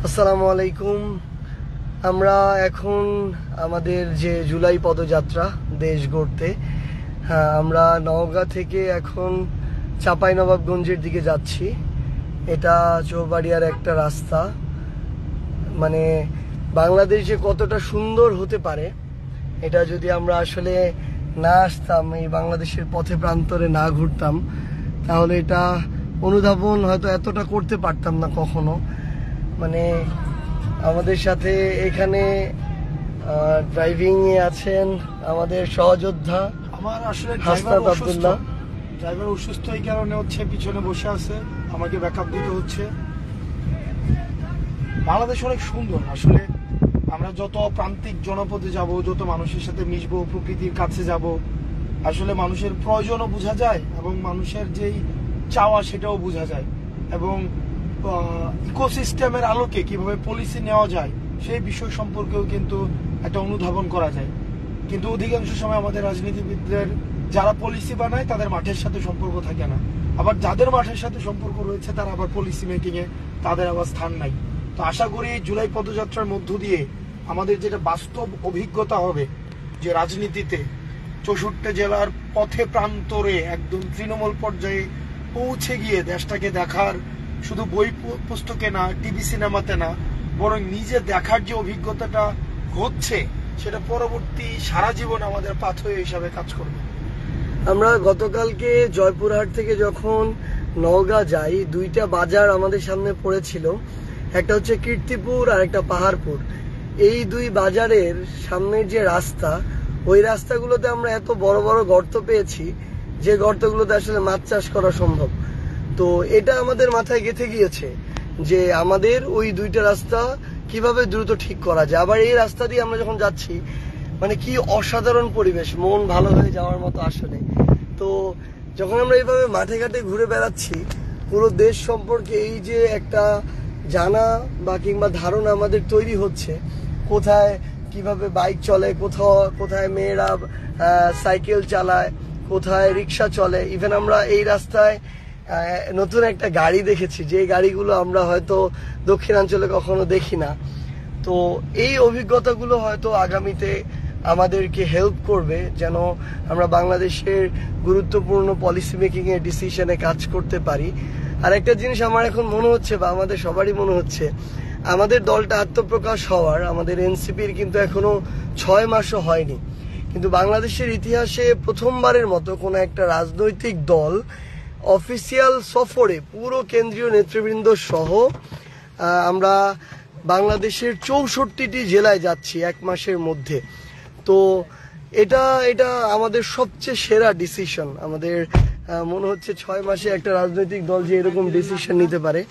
আসসালামু আলাইকুম। আমরা এখন আমাদের যে জুলাই পদযাত্রা দেশ গড়তে, আমরা নওগাঁ থেকে এখন চাঁপাইনবাবগঞ্জের দিকে যাচ্ছি। এটা চৌবাড়িয়ার একটা রাস্তা। মানে বাংলাদেশ যে কতটা সুন্দর হতে পারে, এটা যদি আমরা আসলে না আসতাম, এই বাংলাদেশের পথে প্রান্তরে না ঘুরতাম, তাহলে এটা অনুধাবন হয়তো এতটা করতে পারতাম না কখনো। মানে আমাদের সাথে এখানে ড্রাইভিং এ আছেন আমাদের সহযোদ্ধা আমার আসলে হাসনাত আব্দুল্লাহ। ড্রাইভার অসুস্থ এই কারণে হচ্ছে পিছনে বসে আছে, আমাকে ব্যাকআপ দিতে হচ্ছে। বাংলাদেশ অনেক সুন্দর আসলে। আমরা যত প্রান্তিক জনপদে যাব, যত মানুষের সাথে মিশবো, প্রকৃতির কাছে যাব, আসলে মানুষের প্রয়োজনও বোঝা যায় এবং মানুষের যেই চাওয়া সেটাও বোঝা যায়, এবং ইকোসিস্টেমের আলোকে কিভাবে পলিসি নেওয়া যায় সেই বিষয় সম্পর্কেও কিন্তু একটা অনুধাবন করা যায়। কিন্তু অধিকাংশ সময় আমাদের রাজনীতিবিদদের যারা পলিসি বানায় তাদের মাঠের সাথে সম্পর্ক থাকে না, আবার যাদের মাঠের সাথে সম্পর্ক রয়েছে তারা আবার পলিসি মেকিং এ তাদের আবার স্থান নাই। তো আশা করি জুলাই পদযাত্রার মধ্য দিয়ে আমাদের যেটা বাস্তব অভিজ্ঞতা হবে যে রাজনীতিতে 64 জেলার পথে প্রান্তরে একদম তৃণমূল পর্যায়ে পৌঁছে গিয়ে দেশটাকে দেখার, শুধু বই পুস্তকে না, টিভি সিনেমাতে না, বরং নিজে দেখার যে অভিজ্ঞতাটা হচ্ছে সেটা পরবর্তী সারা জীবন আমাদের পাথেয় হিসাবে কাজ করবে। আমরা গতকালকে জয়পুরহাট থেকে যখন নওগাঁ যাই, দুইটা বাজার আমাদের সামনে পড়েছিল, একটা হচ্ছে কীর্তিপুর আর একটা পাহাড়পুর। এই দুই বাজারের সামনের যে রাস্তা, ওই রাস্তাগুলোতে আমরা এত বড় বড় গর্ত পেয়েছি যে গর্তগুলোতে আসলে মাছ চাষ করা সম্ভব। তো এটা আমাদের মাথায় গেঁথে গিয়েছে যে আমাদের ওই দুইটা রাস্তা কিভাবে দ্রুত ঠিক করা যায়। আবার এই রাস্তা দিয়ে আমরা যখন যাচ্ছি, মানে কি অসাধারণ পরিবেশ, মন ভালো হয়ে যাওয়ার মতো আসলে। তো যখন আমরা এইভাবে মাঠে ঘাটে ঘুরে বেড়াচ্ছি, পুরো দেশ সম্পর্কে এই যে একটা জানা বা কিংবা ধারণা আমাদের তৈরি হচ্ছে, কোথায় কিভাবে বাইক চলে, কোথায় মেয়েরা সাইকেল চালায়, কোথায় রিক্সা চলে। ইভেন আমরা এই রাস্তায় নতুন একটা গাড়ি দেখেছি, যে গাড়িগুলো আমরা হয়তো দক্ষিণাঞ্চলে কখনো দেখি না। তো এই অভিজ্ঞতাগুলো হয়তো আগামীতে আমাদেরকে হেল্প করবে যেন আমরা বাংলাদেশের গুরুত্বপূর্ণ পলিসি মেকিং এর ডিসিশনে কাজ করতে পারি। আর একটা জিনিস আমার এখন মনে হচ্ছে, বা আমাদের সবারই মনে হচ্ছে, আমাদের দলটা আত্মপ্রকাশ হওয়ার, আমাদের এনসিপির কিন্তু এখনো 6 মাসও হয়নি, কিন্তু বাংলাদেশের ইতিহাসে প্রথমবারের মতো কোনো একটা রাজনৈতিক দল অফিসিয়াল সফরে পুরো কেন্দ্রীয় নেতৃবৃন্দ সহ আমরা বাংলাদেশের 64টি জেলায় যাচ্ছি 1 মাসের মধ্যে। তো এটা আমাদের সবচেয়ে সেরা ডিসিশন। আমাদের মনে হচ্ছে 6 মাসে একটা রাজনৈতিক দল যে এরকম ডিসিশন নিতে পারে।